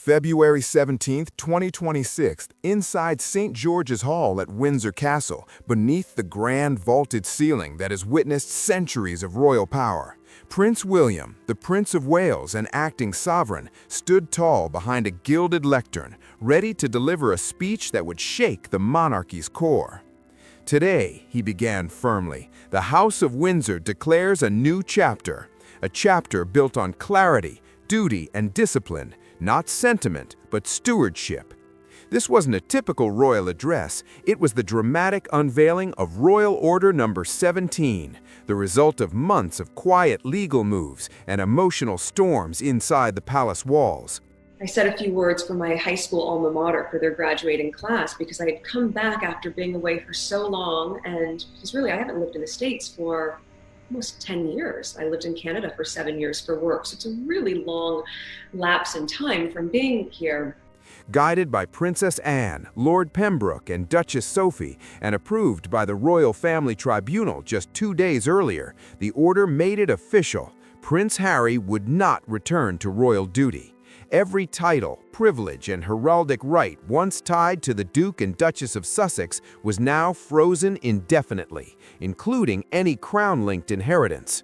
February 17, 2026, inside St. George's Hall at Windsor Castle, beneath the grand vaulted ceiling that has witnessed centuries of royal power, Prince William, the Prince of Wales and acting sovereign, stood tall behind a gilded lectern, ready to deliver a speech that would shake the monarchy's core. Today, he began firmly, the House of Windsor declares a new chapter, a chapter built on clarity, duty, and discipline, not sentiment, but stewardship. This wasn't a typical royal address, it was the dramatic unveiling of Royal Order Number 17, the result of months of quiet legal moves and emotional storms inside the palace walls. I said a few words for my high school alma mater for their graduating class because I had come back after being away for so long, and because really I haven't lived in the States for almost 10 years. I lived in Canada for 7 years for work, so it's a really long lapse in time from being here. Guided by Princess Anne, Lord Pembroke, and Duchess Sophie, and approved by the Royal Family Tribunal just 2 days earlier, the order made it official. Prince Harry would not return to royal duty. Every title, privilege, and heraldic right once tied to the Duke and Duchess of Sussex was now frozen indefinitely, including any crown-linked inheritance.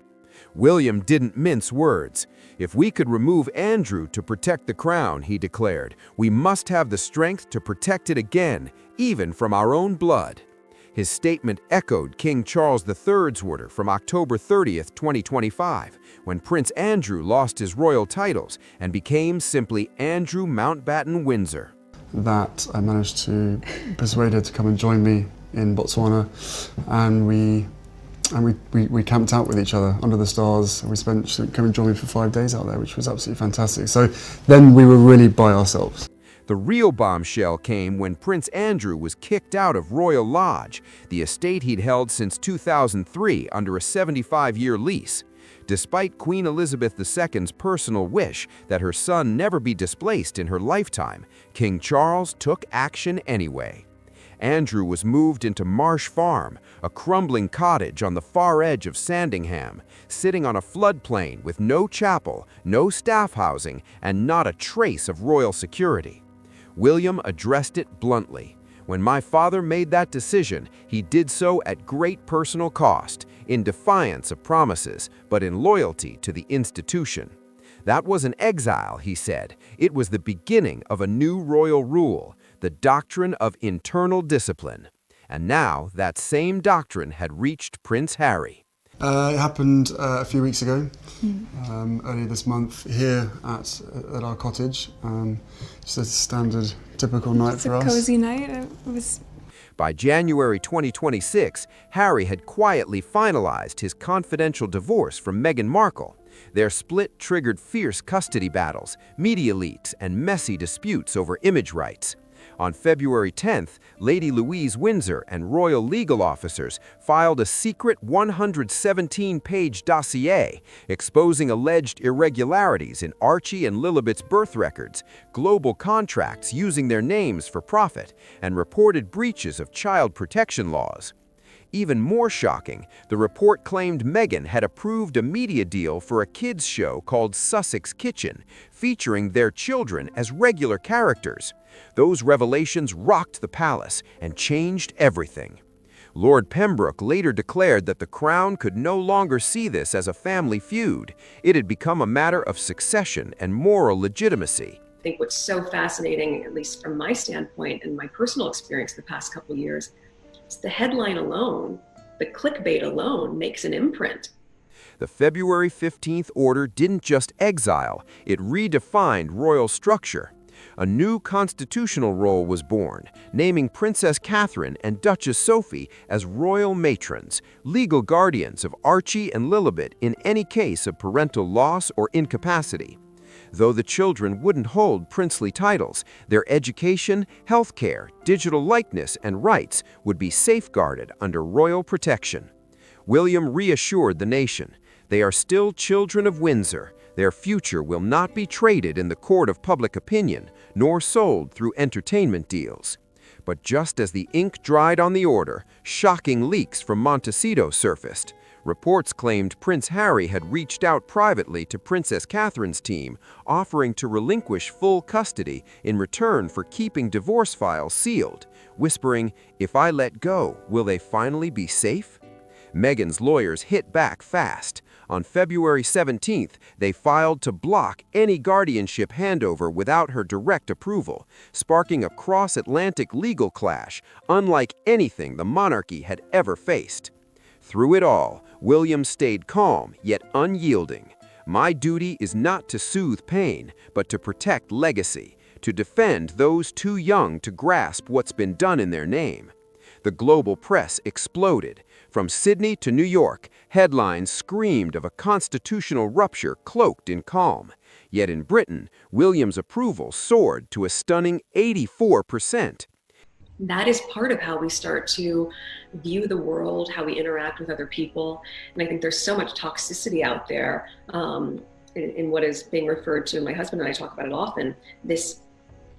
William didn't mince words. If we could remove Andrew to protect the crown, he declared, we must have the strength to protect it again, even from our own blood. His statement echoed King Charles III's order from October 30, 2025, when Prince Andrew lost his royal titles and became simply Andrew Mountbatten Windsor. That I managed to persuade her to come and join me in Botswana, and we camped out with each other under the stars, and she came and joined me for 5 days out there, which was absolutely fantastic. So then we were really by ourselves. The real bombshell came when Prince Andrew was kicked out of Royal Lodge, the estate he'd held since 2003 under a 75-year lease. Despite Queen Elizabeth II's personal wish that her son never be displaced in her lifetime, King Charles took action anyway. Andrew was moved into Marsh Farm, a crumbling cottage on the far edge of Sandringham, sitting on a floodplain with no chapel, no staff housing, and not a trace of royal security. William addressed it bluntly. When my father made that decision, he did so at great personal cost, in defiance of promises, but in loyalty to the institution. That was an exile, he said. It was the beginning of a new royal rule, the doctrine of internal discipline. And now that same doctrine had reached Prince Harry. It happened a few weeks ago, earlier this month, here at our cottage. Just a standard, typical night for us. It's a cozy night. By January 2026, Harry had quietly finalized his confidential divorce from Meghan Markle. Their split triggered fierce custody battles, media leaks, and messy disputes over image rights. On February 10th, Lady Louise Windsor and royal legal officers filed a secret 117-page dossier exposing alleged irregularities in Archie and Lilibet's birth records, global contracts using their names for profit, and reported breaches of child protection laws. Even more shocking, the report claimed Meghan had approved a media deal for a kids' show called Sussex Kitchen, featuring their children as regular characters. Those revelations rocked the palace and changed everything. Lord Pembroke later declared that the crown could no longer see this as a family feud. It had become a matter of succession and moral legitimacy. I think what's so fascinating, at least from my standpoint and my personal experience the past couple of years, is the headline alone, the clickbait alone makes an imprint. The February 15th order didn't just exile, it redefined royal structure. A new constitutional role was born, naming Princess Catherine and Duchess Sophie as royal matrons, legal guardians of Archie and Lilibet in any case of parental loss or incapacity. Though the children wouldn't hold princely titles, their education, healthcare, digital likeness, and rights would be safeguarded under royal protection. William reassured the nation, they are still children of Windsor. Their future will not be traded in the court of public opinion, nor sold through entertainment deals. But just as the ink dried on the order, shocking leaks from Montecito surfaced. Reports claimed Prince Harry had reached out privately to Princess Catherine's team, offering to relinquish full custody in return for keeping divorce files sealed, whispering, "If I let go, will they finally be safe?" Meghan's lawyers hit back fast. On February 17th, they filed to block any guardianship handover without her direct approval, sparking a cross-Atlantic legal clash unlike anything the monarchy had ever faced. Through it all, William stayed calm yet unyielding. "My duty is not to soothe pain, but to protect legacy, to defend those too young to grasp what's been done in their name." The global press exploded. From Sydney to New York, headlines screamed of a constitutional rupture cloaked in calm. Yet in Britain, William's approval soared to a stunning 84%. That is part of how we start to view the world, how we interact with other people. And I think there's so much toxicity out there in what is being referred to, my husband and I talk about it often, this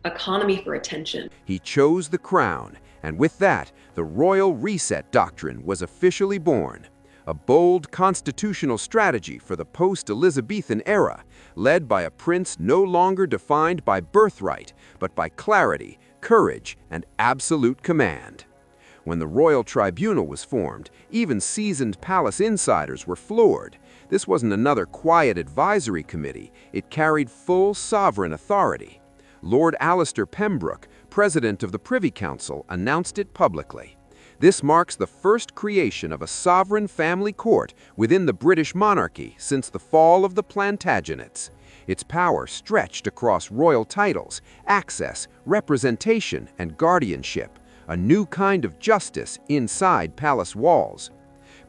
economy for attention. He chose the crown, and with that, the Royal Reset Doctrine was officially born. A bold constitutional strategy for the post-Elizabethan era, led by a prince no longer defined by birthright, but by clarity, courage, and absolute command. When the Royal Tribunal was formed, even seasoned palace insiders were floored. This wasn't another quiet advisory committee, it carried full sovereign authority. Lord Alistair Pembroke, president of the Privy Council, announced it publicly. This marks the first creation of a sovereign family court within the British monarchy since the fall of the Plantagenets. Its power stretched across royal titles, access, representation, and guardianship, a new kind of justice inside palace walls.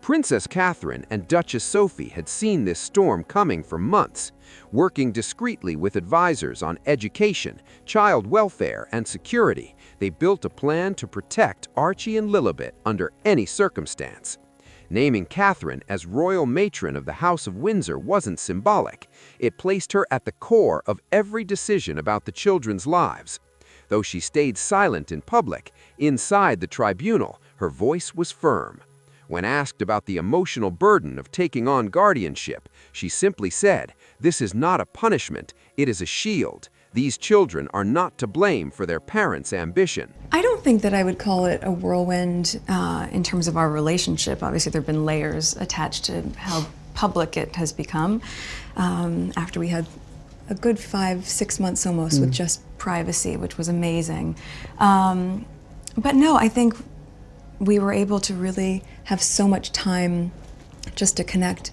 Princess Catherine and Duchess Sophie had seen this storm coming for months. Working discreetly with advisors on education, child welfare, and security, they built a plan to protect Archie and Lilibet under any circumstance. Naming Catherine as royal matron of the House of Windsor wasn't symbolic. It placed her at the core of every decision about the children's lives. Though she stayed silent in public, inside the tribunal, her voice was firm. When asked about the emotional burden of taking on guardianship, she simply said, "This is not a punishment, it is a shield. These children are not to blame for their parents' ambition." I don't think that I would call it a whirlwind in terms of our relationship. Obviously, there have been layers attached to how public it has become after we had a good 5-6 months almost with just privacy, which was amazing. But no, I think we were able to really have so much time just to connect.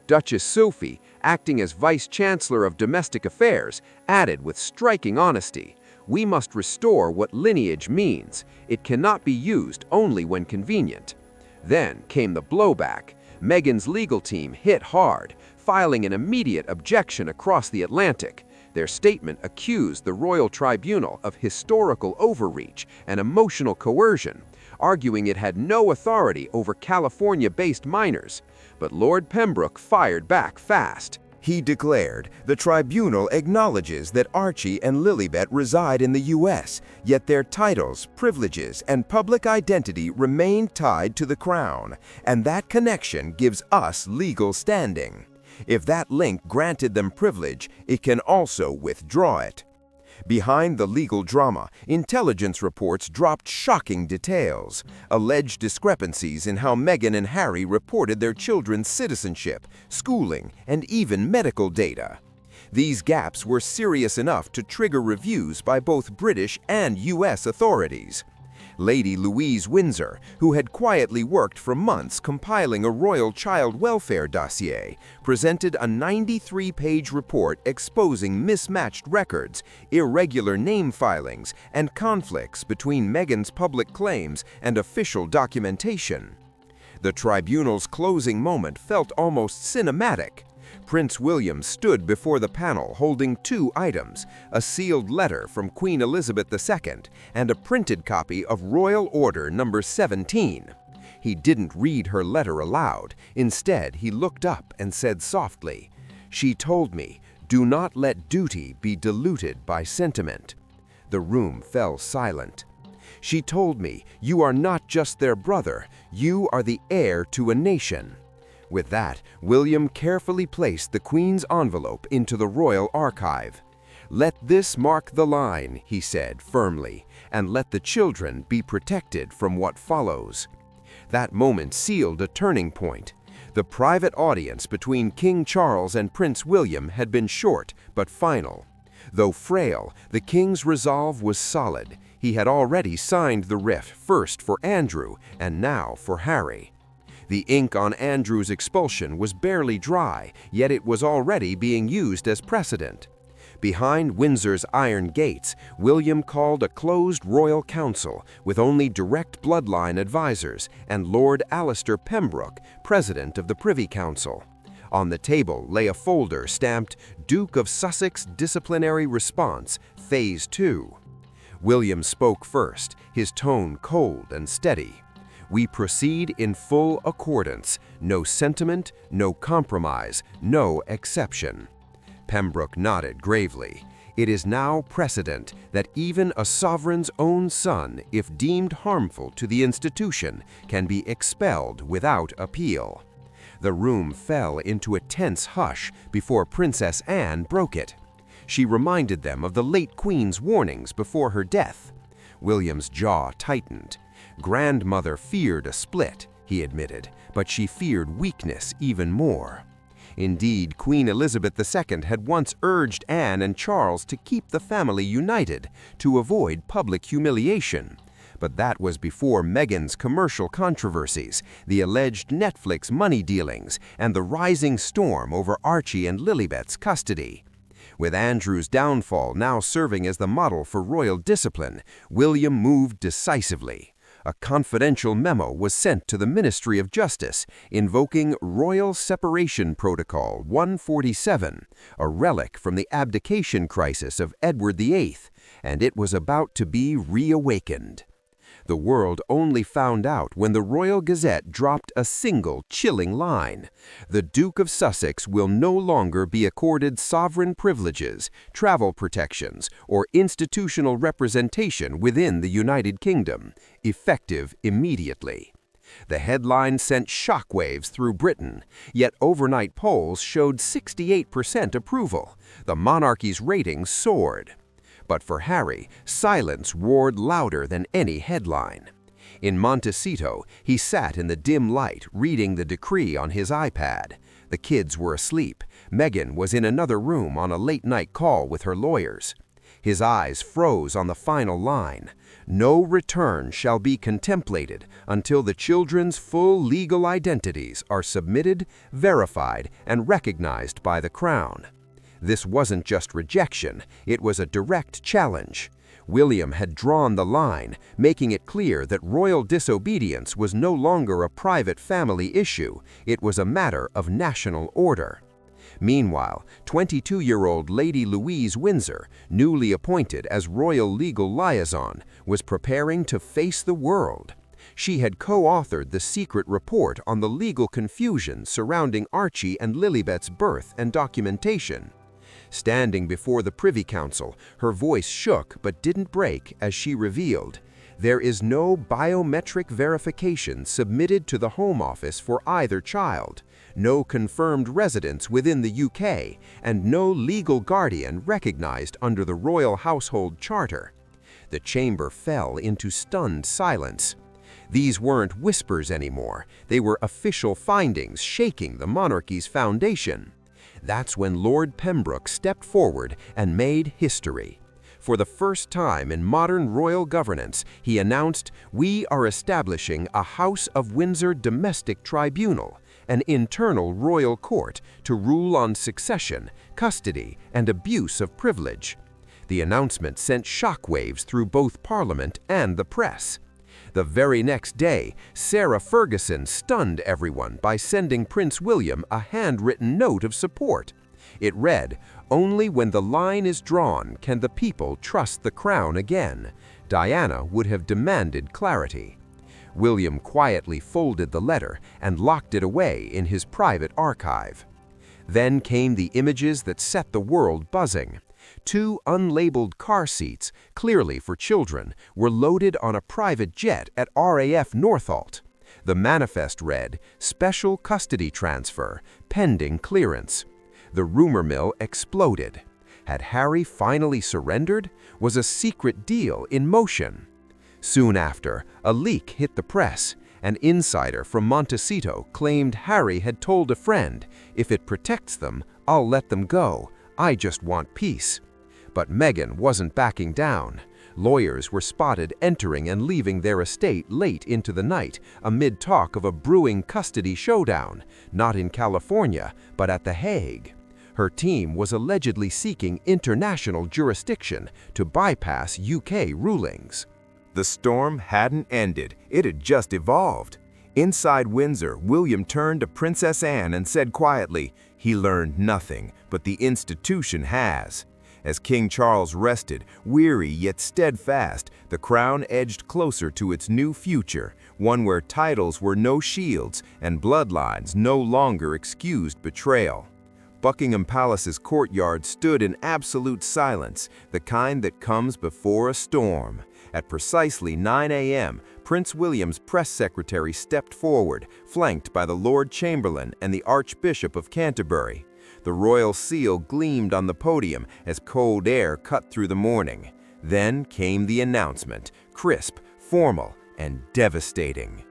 Duchess Sophie, acting as Vice Chancellor of Domestic Affairs, added with striking honesty, "We must restore what lineage means. It cannot be used only when convenient." Then came the blowback. Meghan's legal team hit hard, filing an immediate objection across the Atlantic. Their statement accused the Royal Tribunal of historical overreach and emotional coercion, arguing it had no authority over California-based minors. But Lord Pembroke fired back fast. He declared, "The tribunal acknowledges that Archie and Lilibet reside in the U.S., yet their titles, privileges, and public identity remain tied to the crown, and that connection gives us legal standing. If that link granted them privilege, it can also withdraw it." Behind the legal drama, intelligence reports dropped shocking details, alleged discrepancies in how Meghan and Harry reported their children's citizenship, schooling, and even medical data. These gaps were serious enough to trigger reviews by both British and U.S. authorities. Lady Louise Windsor, who had quietly worked for months compiling a royal child welfare dossier, presented a 93-page report exposing mismatched records, irregular name filings, and conflicts between Meghan's public claims and official documentation. The tribunal's closing moment felt almost cinematic. Prince William stood before the panel holding two items, a sealed letter from Queen Elizabeth II and a printed copy of Royal Order No. 17. He didn't read her letter aloud. Instead, he looked up and said softly, "She told me, do not let duty be diluted by sentiment." The room fell silent. "She told me, you are not just their brother, you are the heir to a nation." With that, William carefully placed the Queen's envelope into the royal archive. "Let this mark the line," he said firmly, "and let the children be protected from what follows." That moment sealed a turning point. The private audience between King Charles and Prince William had been short but final. Though frail, the king's resolve was solid. He had already signed the writ, first for Andrew and now for Harry. The ink on Andrew's expulsion was barely dry, yet it was already being used as precedent. Behind Windsor's iron gates, William called a closed royal council with only direct bloodline advisors and Lord Alistair Pembroke, president of the Privy Council. On the table lay a folder stamped Duke of Sussex Disciplinary Response, Phase 2. William spoke first, his tone cold and steady. "We proceed in full accordance, no sentiment, no compromise, no exception." Pembroke nodded gravely. "It is now precedent that even a sovereign's own son, if deemed harmful to the institution, can be expelled without appeal." The room fell into a tense hush before Princess Anne broke it. She reminded them of the late Queen's warnings before her death. William's jaw tightened. Grandmother feared a split, he admitted, but she feared weakness even more. Indeed, Queen Elizabeth II had once urged Anne and Charles to keep the family united, to avoid public humiliation. But that was before Meghan's commercial controversies, the alleged Netflix money dealings, and the rising storm over Archie and Lilibet's custody. With Andrew's downfall now serving as the model for royal discipline, William moved decisively. A confidential memo was sent to the Ministry of Justice invoking Royal Separation Protocol 147, a relic from the abdication crisis of Edward VIII, and it was about to be reawakened. The world only found out when the Royal Gazette dropped a single chilling line. The Duke of Sussex will no longer be accorded sovereign privileges, travel protections, or institutional representation within the United Kingdom, effective immediately. The headline sent shockwaves through Britain, yet overnight polls showed 68% approval. The monarchy's ratings soared. But for Harry, silence roared louder than any headline. In Montecito, he sat in the dim light reading the decree on his iPad. The kids were asleep. Meghan was in another room on a late-night call with her lawyers. His eyes froze on the final line. "No return shall be contemplated until the children's full legal identities are submitted, verified, and recognized by the Crown." This wasn't just rejection, it was a direct challenge. William had drawn the line, making it clear that royal disobedience was no longer a private family issue, it was a matter of national order. Meanwhile, 22-year-old Lady Louise Windsor, newly appointed as royal legal liaison, was preparing to face the world. She had co-authored the secret report on the legal confusion surrounding Archie and Lilibet's birth and documentation. Standing before the Privy Council, her voice shook but didn't break as she revealed, "There is no biometric verification submitted to the Home Office for either child, no confirmed residence within the UK, and no legal guardian recognized under the Royal Household Charter." The chamber fell into stunned silence. These weren't whispers anymore, they were official findings shaking the monarchy's foundation. That's when Lord Pembroke stepped forward and made history. For the first time in modern royal governance, he announced, "We are establishing a House of Windsor Domestic Tribunal, an internal royal court to rule on succession, custody, and abuse of privilege." The announcement sent shockwaves through both Parliament and the press. The very next day, Sarah Ferguson stunned everyone by sending Prince William a handwritten note of support. It read, "Only when the line is drawn can the people trust the crown again." Diana would have demanded clarity. William quietly folded the letter and locked it away in his private archive. Then came the images that set the world buzzing. 2 unlabeled car seats, clearly for children, were loaded on a private jet at RAF Northolt. The manifest read, "Special custody transfer, pending clearance." The rumor mill exploded. Had Harry finally surrendered? Was a secret deal in motion? Soon after, a leak hit the press. An insider from Montecito claimed Harry had told a friend, "If it protects them, I'll let them go. I just want peace." But Meghan wasn't backing down. Lawyers were spotted entering and leaving their estate late into the night amid talk of a brewing custody showdown, not in California, but at The Hague. Her team was allegedly seeking international jurisdiction to bypass UK rulings. The storm hadn't ended, it had just evolved. Inside Windsor, William turned to Princess Anne and said quietly, "He learned nothing, but the institution has." As King Charles rested, weary yet steadfast, the crown edged closer to its new future, one where titles were no shields and bloodlines no longer excused betrayal. Buckingham Palace's courtyard stood in absolute silence, the kind that comes before a storm. At precisely 9 a.m., Prince William's press secretary stepped forward, flanked by the Lord Chamberlain and the Archbishop of Canterbury. The royal seal gleamed on the podium as cold air cut through the morning. Then came the announcement, crisp, formal, and devastating.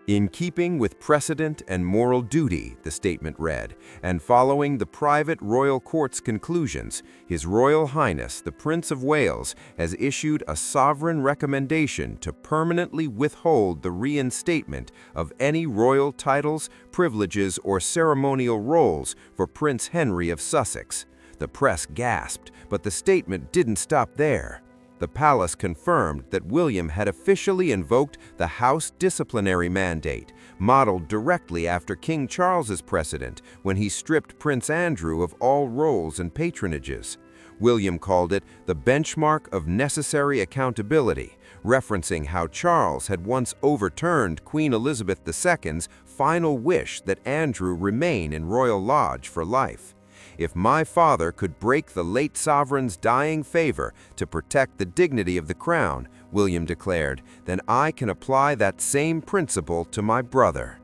"In keeping with precedent and moral duty," the statement read, "and following the private royal court's conclusions, His Royal Highness the Prince of Wales has issued a sovereign recommendation to permanently withhold the reinstatement of any royal titles, privileges, or ceremonial roles for Prince Henry of Sussex." The press gasped, but the statement didn't stop there. The palace confirmed that William had officially invoked the House disciplinary mandate, modeled directly after King Charles's precedent when he stripped Prince Andrew of all roles and patronages. William called it the benchmark of necessary accountability, referencing how Charles had once overturned Queen Elizabeth II's final wish that Andrew remain in Royal Lodge for life. "If my father could break the late sovereign's dying favor to protect the dignity of the crown," William declared, "then I can apply that same principle to my brother."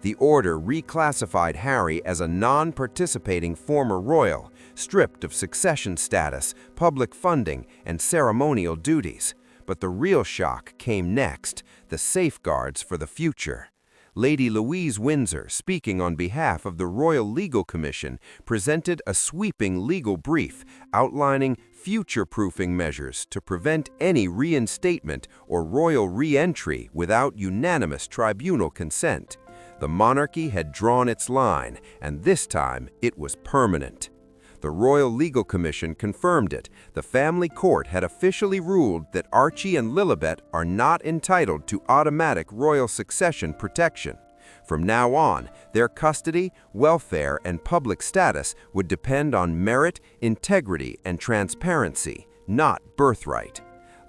The order reclassified Harry as a non-participating former royal, stripped of succession status, public funding, and ceremonial duties. But the real shock came next, the safeguards for the future. Lady Louise Windsor, speaking on behalf of the Royal Legal Commission, presented a sweeping legal brief outlining future-proofing measures to prevent any reinstatement or royal re-entry without unanimous tribunal consent. The monarchy had drawn its line, and this time it was permanent. The Royal Legal Commission confirmed it. The family court had officially ruled that Archie and Lilibet are not entitled to automatic royal succession protection. From now on, their custody, welfare, and public status would depend on merit, integrity, and transparency, not birthright.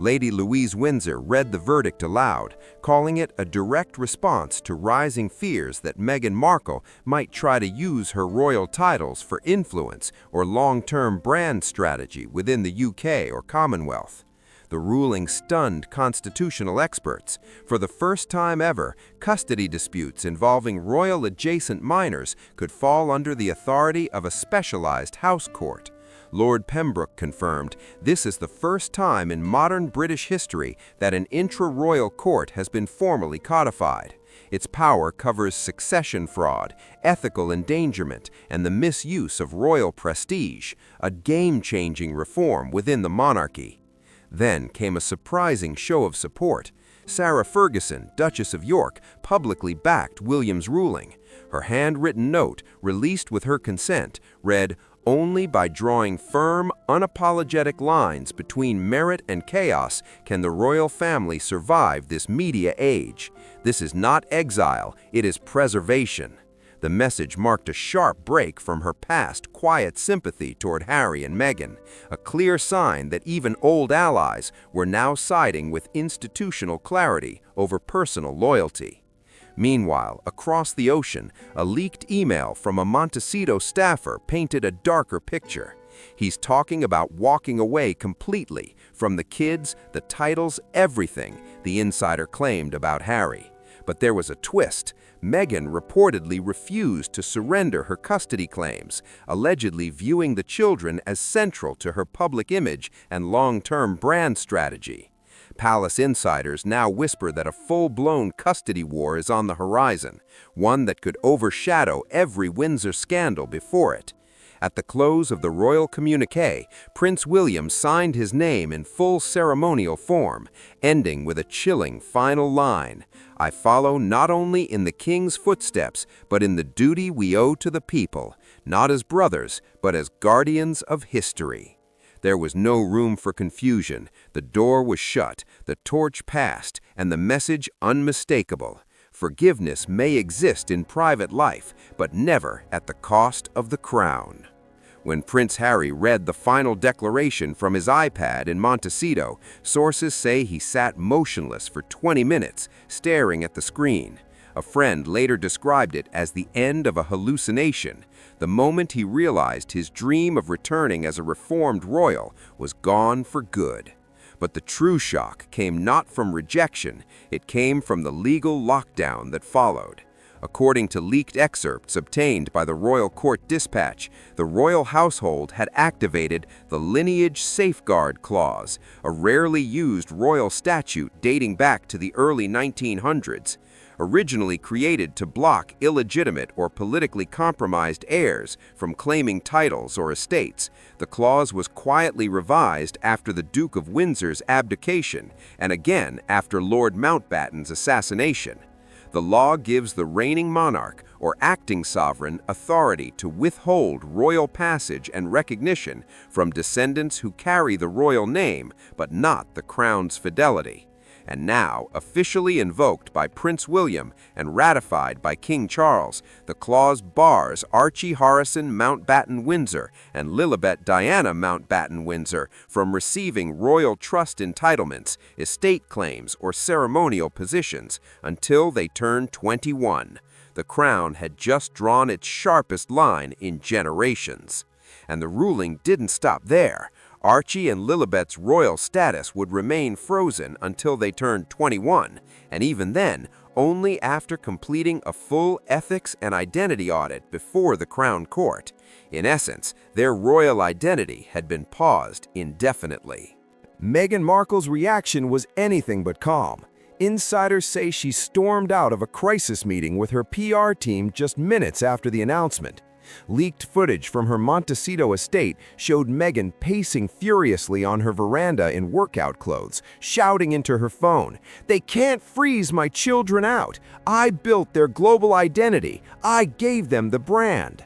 Lady Louise Windsor read the verdict aloud, calling it a direct response to rising fears that Meghan Markle might try to use her royal titles for influence or long-term brand strategy within the UK or Commonwealth. The ruling stunned constitutional experts. For the first time ever, custody disputes involving royal-adjacent minors could fall under the authority of a specialized house court. Lord Pembroke confirmed, "This is the first time in modern British history that an intra-royal court has been formally codified. Its power covers succession fraud, ethical endangerment, and the misuse of royal prestige, a game-changing reform within the monarchy." Then came a surprising show of support. Sarah Ferguson, Duchess of York, publicly backed William's ruling. Her handwritten note, released with her consent, read, "Only by drawing firm, unapologetic lines between merit and chaos can the royal family survive this media age. This is not exile, it is preservation." The message marked a sharp break from her past quiet sympathy toward Harry and Meghan, a clear sign that even old allies were now siding with institutional clarity over personal loyalty. Meanwhile, across the ocean, a leaked email from a Montecito staffer painted a darker picture. He's talking about walking away completely from the kids, the titles, everything, the insider claimed about Harry. But there was a twist. Meghan reportedly refused to surrender her custody claims, allegedly viewing the children as central to her public image and long-term brand strategy. Palace insiders now whisper that a full-blown custody war is on the horizon, one that could overshadow every Windsor scandal before it. At the close of the royal communiqué, Prince William signed his name in full ceremonial form, ending with a chilling final line: "I follow not only in the King's footsteps, but in the duty we owe to the people, not as brothers, but as guardians of history." There was no room for confusion. The door was shut, the torch passed, and the message unmistakable. Forgiveness may exist in private life, but never at the cost of the crown. When Prince Harry read the final declaration from his iPad in Montecito, sources say he sat motionless for 20 minutes, staring at the screen. A friend later described it as the end of a hallucination, the moment he realized his dream of returning as a reformed royal was gone for good. But the true shock came not from rejection, it came from the legal lockdown that followed. According to leaked excerpts obtained by the Royal Court Dispatch, the royal household had activated the Lineage Safeguard Clause, a rarely used royal statute dating back to the early 1900s. Originally created to block illegitimate or politically compromised heirs from claiming titles or estates, the clause was quietly revised after the Duke of Windsor's abdication and again after Lord Mountbatten's assassination. The law gives the reigning monarch or acting sovereign authority to withhold royal passage and recognition from descendants who carry the royal name but not the crown's fidelity. And now, officially invoked by Prince William and ratified by King Charles, the clause bars Archie Harrison Mountbatten Windsor and Lilibet Diana Mountbatten Windsor from receiving royal trust entitlements, estate claims, or ceremonial positions until they turn 21. The crown had just drawn its sharpest line in generations. And the ruling didn't stop there. Archie and Lilibet's royal status would remain frozen until they turned 21, and even then, only after completing a full ethics and identity audit before the Crown Court. In essence, their royal identity had been paused indefinitely. Meghan Markle's reaction was anything but calm. Insiders say she stormed out of a crisis meeting with her PR team just minutes after the announcement. Leaked footage from her Montecito estate showed Meghan pacing furiously on her veranda in workout clothes, shouting into her phone, "They can't freeze my children out! I built their global identity! I gave them the brand!"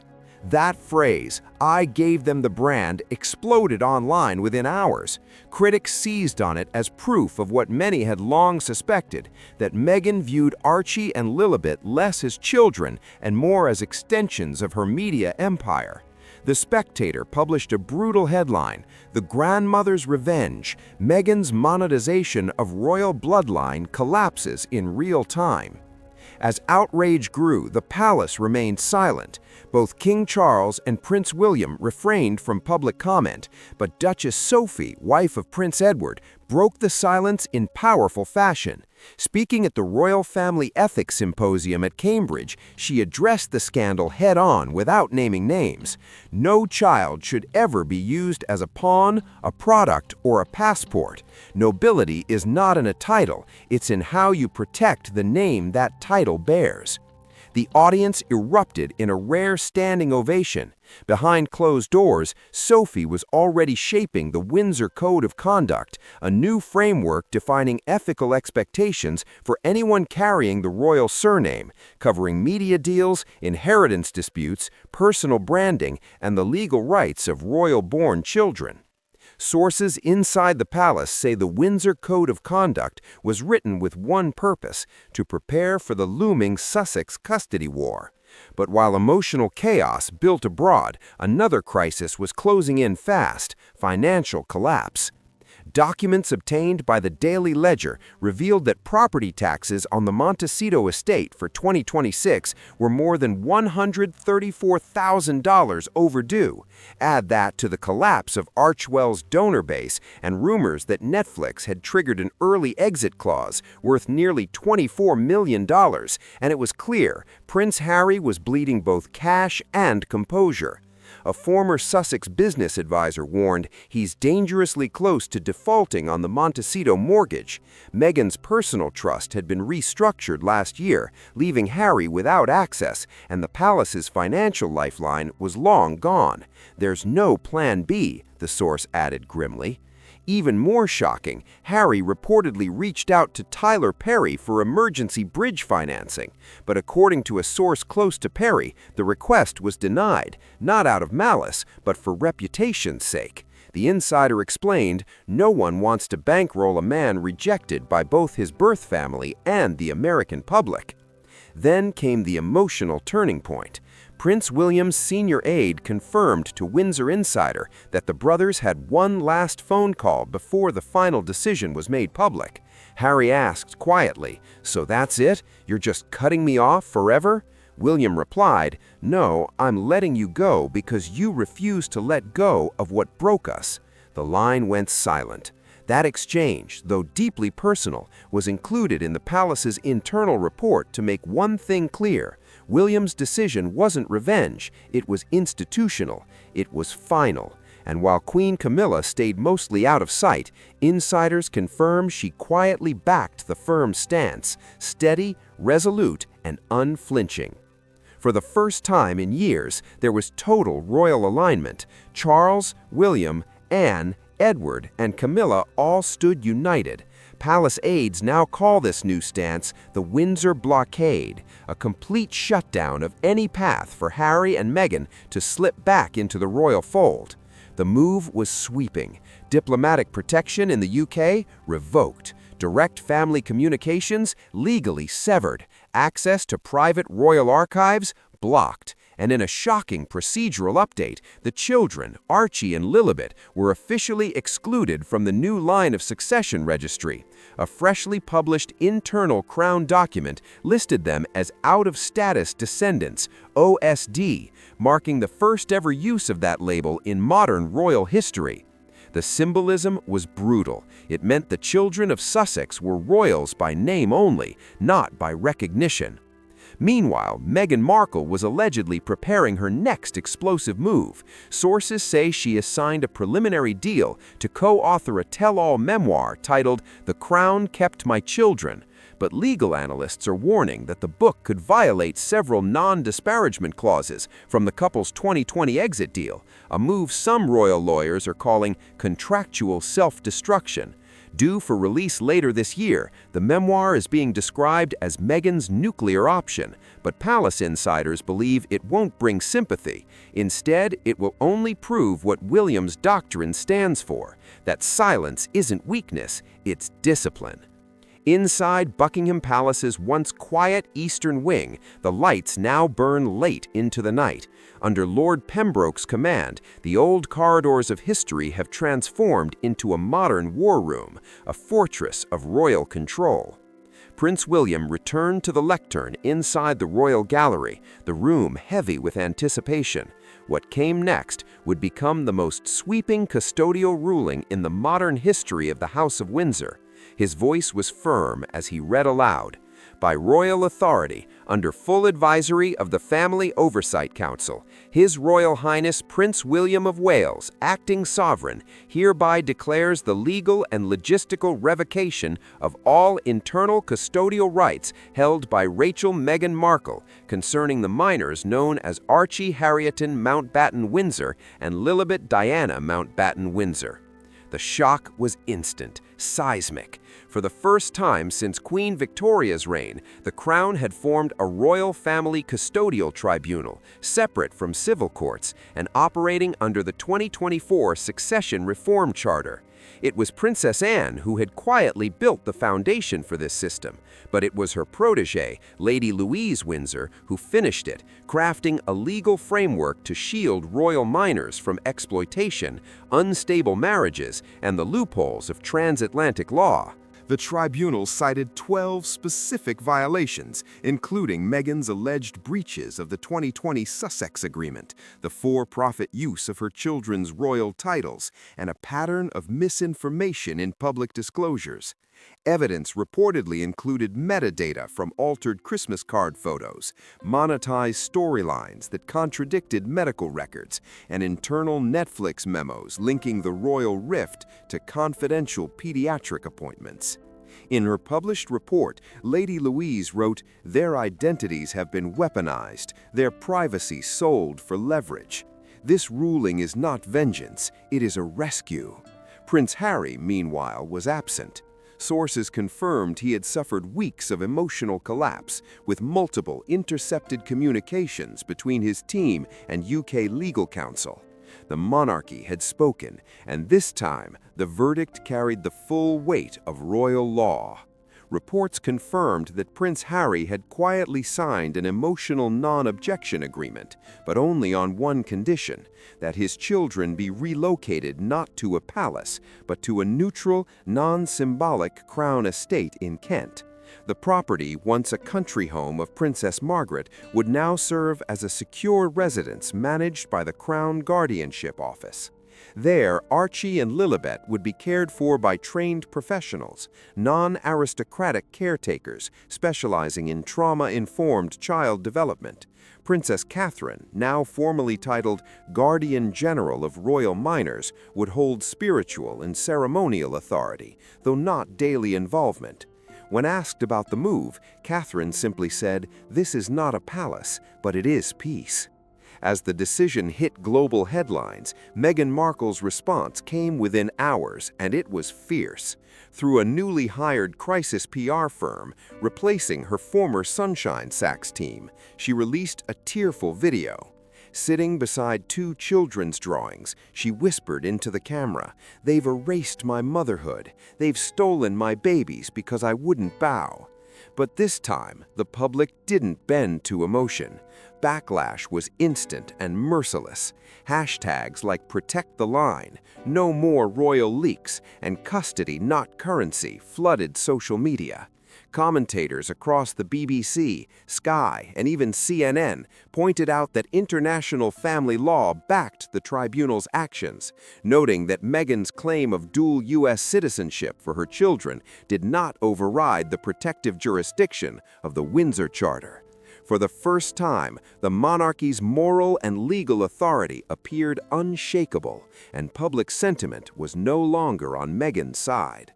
That phrase, "I gave them the brand," exploded online within hours. Critics seized on it as proof of what many had long suspected, that Meghan viewed Archie and Lilibet less as children and more as extensions of her media empire. The Spectator published a brutal headline, "The Grandmother's Revenge, Meghan's monetization of royal bloodline collapses in real time." As outrage grew, the palace remained silent. Both King Charles and Prince William refrained from public comment, but Duchess Sophie, wife of Prince Edward, broke the silence in powerful fashion. Speaking at the Royal Family Ethics Symposium at Cambridge, she addressed the scandal head-on without naming names. No child should ever be used as a pawn, a product, or a passport. Nobility is not in a title, it's in how you protect the name that title bears. The audience erupted in a rare standing ovation. Behind closed doors, Sophie was already shaping the Windsor Code of Conduct, a new framework defining ethical expectations for anyone carrying the royal surname, covering media deals, inheritance disputes, personal branding, and the legal rights of royal-born children. Sources inside the palace say the Windsor Code of Conduct was written with one purpose: to prepare for the looming Sussex custody war. But while emotional chaos built abroad, another crisis was closing in fast: financial collapse. Documents obtained by the Daily Ledger revealed that property taxes on the Montecito estate for 2026 were more than $134,000 overdue. Add that to the collapse of Archwell's donor base and rumors that Netflix had triggered an early exit clause worth nearly $24 million, and it was clear Prince Harry was bleeding both cash and composure. A former Sussex business advisor warned he's dangerously close to defaulting on the Montecito mortgage. Meghan's personal trust had been restructured last year, leaving Harry without access, and the palace's financial lifeline was long gone. There's no plan B, the source added grimly. Even more shocking, Harry reportedly reached out to Tyler Perry for emergency bridge financing. But according to a source close to Perry, the request was denied, not out of malice, but for reputation's sake. The insider explained, no one wants to bankroll a man rejected by both his birth family and the American public. Then came the emotional turning point. Prince William's senior aide confirmed to Windsor Insider that the brothers had one last phone call before the final decision was made public. Harry asked quietly, "So that's it? You're just cutting me off forever?" William replied, "No, I'm letting you go because you refuse to let go of what broke us." The line went silent. That exchange, though deeply personal, was included in the palace's internal report to make one thing clear. William's decision wasn't revenge, it was institutional, it was final. And while Queen Camilla stayed mostly out of sight, insiders confirm she quietly backed the firm stance, steady, resolute, and unflinching. For the first time in years, there was total royal alignment. Charles, William, Anne, Edward, and Camilla all stood united. Palace aides now call this new stance the Windsor Blockade, a complete shutdown of any path for Harry and Meghan to slip back into the royal fold. The move was sweeping. Diplomatic protection in the UK revoked. Direct family communications legally severed. Access to private royal archives blocked. And in a shocking procedural update, the children, Archie and Lilibet, were officially excluded from the new line of succession registry. A freshly published internal Crown document listed them as out-of-status descendants, OSD, marking the first ever use of that label in modern royal history. The symbolism was brutal. It meant the children of Sussex were royals by name only, not by recognition. Meanwhile, Meghan Markle was allegedly preparing her next explosive move. Sources say she has signed a preliminary deal to co-author a tell-all memoir titled "The Crown Kept My Children." But legal analysts are warning that the book could violate several non-disparagement clauses from the couple's 2020 exit deal, a move some royal lawyers are calling contractual self-destruction. Due for release later this year, the memoir is being described as Meghan's nuclear option, but palace insiders believe it won't bring sympathy. Instead, it will only prove what William's doctrine stands for, that silence isn't weakness, it's discipline. Inside Buckingham Palace's once quiet eastern wing, the lights now burn late into the night. Under Lord Pembroke's command, the old corridors of history have transformed into a modern war room, a fortress of royal control. Prince William returned to the lectern inside the royal gallery, the room heavy with anticipation. What came next would become the most sweeping custodial ruling in the modern history of the House of Windsor. His voice was firm as he read aloud. By royal authority, under full advisory of the Family Oversight Council, His Royal Highness Prince William of Wales, acting sovereign, hereby declares the legal and logistical revocation of all internal custodial rights held by Rachel Meghan Markle concerning the minors known as Archie Harrietton Mountbatten Windsor and Lilibet Diana Mountbatten Windsor. The shock was instant, seismic. For the first time since Queen Victoria's reign, the Crown had formed a royal family custodial tribunal, separate from civil courts, and operating under the 2024 Succession Reform Charter. It was Princess Anne who had quietly built the foundation for this system, but it was her protégée, Lady Louise Windsor, who finished it, crafting a legal framework to shield royal minors from exploitation, unstable marriages, and the loopholes of transatlantic law. The tribunal cited 12 specific violations, including Meghan's alleged breaches of the 2020 Sussex Agreement, the for-profit use of her children's royal titles, and a pattern of misinformation in public disclosures. Evidence reportedly included metadata from altered Christmas card photos, monetized storylines that contradicted medical records, and internal Netflix memos linking the royal rift to confidential pediatric appointments. In her published report, Lady Louise wrote, "Their identities have been weaponized, their privacy sold for leverage. This ruling is not vengeance, it is a rescue." Prince Harry, meanwhile, was absent. Sources confirmed he had suffered weeks of emotional collapse, with multiple intercepted communications between his team and UK legal counsel. The monarchy had spoken, and this time the verdict carried the full weight of royal law. Reports confirmed that Prince Harry had quietly signed an emotional non-objection agreement, but only on one condition, that his children be relocated not to a palace, but to a neutral, non-symbolic crown estate in Kent. The property, once a country home of Princess Margaret, would now serve as a secure residence managed by the Crown Guardianship Office. There, Archie and Lilibet would be cared for by trained professionals, non-aristocratic caretakers specializing in trauma-informed child development. Princess Catherine, now formally titled Guardian General of Royal Minors, would hold spiritual and ceremonial authority, though not daily involvement. When asked about the move, Catherine simply said, "This is not a palace, but it is peace." As the decision hit global headlines, Meghan Markle's response came within hours, and it was fierce. Through a newly hired crisis PR firm, replacing her former Sunshine Sacks team, she released a tearful video. Sitting beside two children's drawings, she whispered into the camera, "They've erased my motherhood. They've stolen my babies because I wouldn't bow." But this time, the public didn't bend to emotion. Backlash was instant and merciless. Hashtags like "Protect the Line," "No More Royal Leaks," and "Custody Not Currency" flooded social media. Commentators across the BBC, Sky, and even CNN pointed out that international family law backed the tribunal's actions, noting that Meghan's claim of dual U.S. citizenship for her children did not override the protective jurisdiction of the Windsor Charter. For the first time, the monarchy's moral and legal authority appeared unshakable, and public sentiment was no longer on Meghan's side.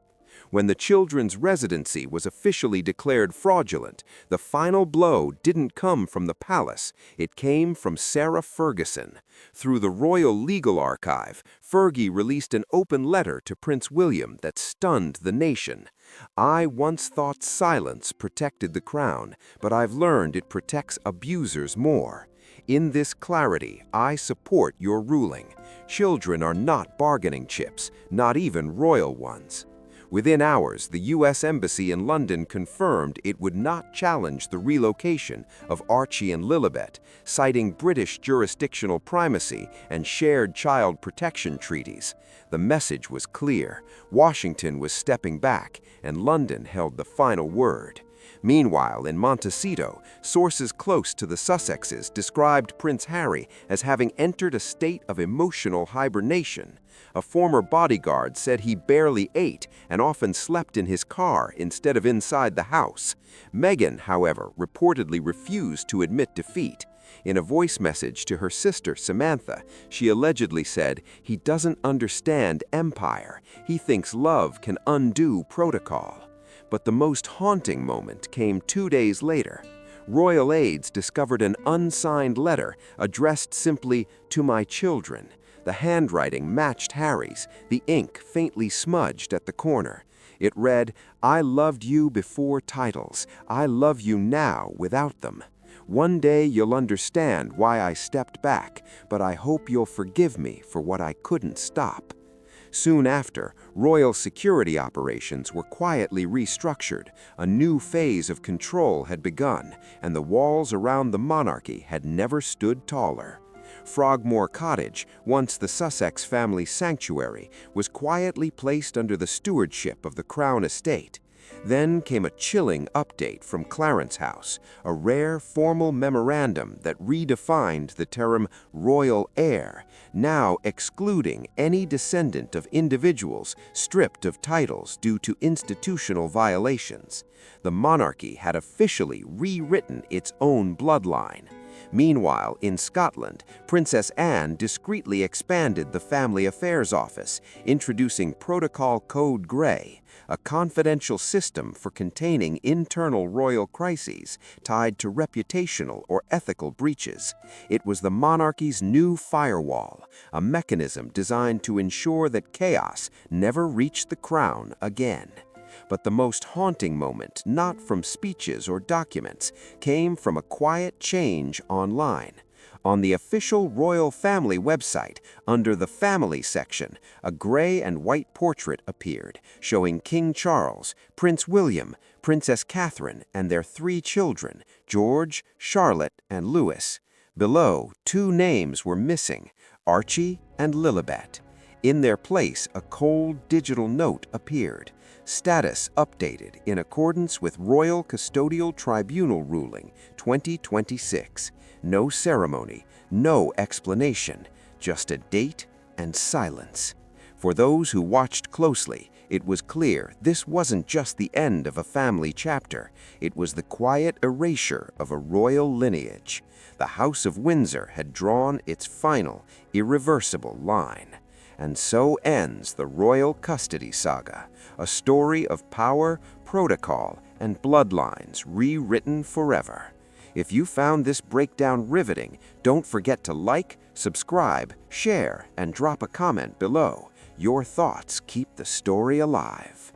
When the children's residency was officially declared fraudulent, the final blow didn't come from the palace, it came from Sarah Ferguson. Through the Royal Legal Archive, Fergie released an open letter to Prince William that stunned the nation. "I once thought silence protected the crown, but I've learned it protects abusers more. In this clarity, I support your ruling. Children are not bargaining chips, not even royal ones." Within hours, the U.S. Embassy in London confirmed it would not challenge the relocation of Archie and Lilibet, citing British jurisdictional primacy and shared child protection treaties. The message was clear. Washington was stepping back, and London held the final word. Meanwhile, in Montecito, sources close to the Sussexes described Prince Harry as having entered a state of emotional hibernation. A former bodyguard said he barely ate and often slept in his car instead of inside the house. Meghan, however, reportedly refused to admit defeat. In a voice message to her sister Samantha, she allegedly said, "He doesn't understand empire. He thinks love can undo protocol." But the most haunting moment came 2 days later. Royal aides discovered an unsigned letter addressed simply "to my children." The handwriting matched Harry's, the ink faintly smudged at the corner. It read, "I loved you before titles. I love you now without them. One day you'll understand why I stepped back, but I hope you'll forgive me for what I couldn't stop." Soon after, royal security operations were quietly restructured. A new phase of control had begun, and the walls around the monarchy had never stood taller. Frogmore Cottage, once the Sussex family sanctuary, was quietly placed under the stewardship of the Crown Estate. Then came a chilling update from Clarence House, a rare formal memorandum that redefined the term royal heir, now excluding any descendant of individuals stripped of titles due to institutional violations. The monarchy had officially rewritten its own bloodline. Meanwhile, in Scotland, Princess Anne discreetly expanded the Family Affairs Office, introducing Protocol Code Grey, a confidential system for containing internal royal crises tied to reputational or ethical breaches. It was the monarchy's new firewall, a mechanism designed to ensure that chaos never reached the crown again. But the most haunting moment, not from speeches or documents, came from a quiet change online. On the official royal family website, under the Family section, a gray and white portrait appeared, showing King Charles, Prince William, Princess Catherine, and their 3 children, George, Charlotte, and Louis. Below, 2 names were missing, Archie and Lilibet. In their place, a cold digital note appeared. Status updated in accordance with Royal Custodial Tribunal ruling 2026. No ceremony, no explanation, just a date and silence. For those who watched closely, it was clear this wasn't just the end of a family chapter. It was the quiet erasure of a royal lineage. The House of Windsor had drawn its final, irreversible line. And so ends the royal custody saga, a story of power, protocol, and bloodlines rewritten forever. If you found this breakdown riveting, don't forget to like, subscribe, share, and drop a comment below. Your thoughts keep the story alive.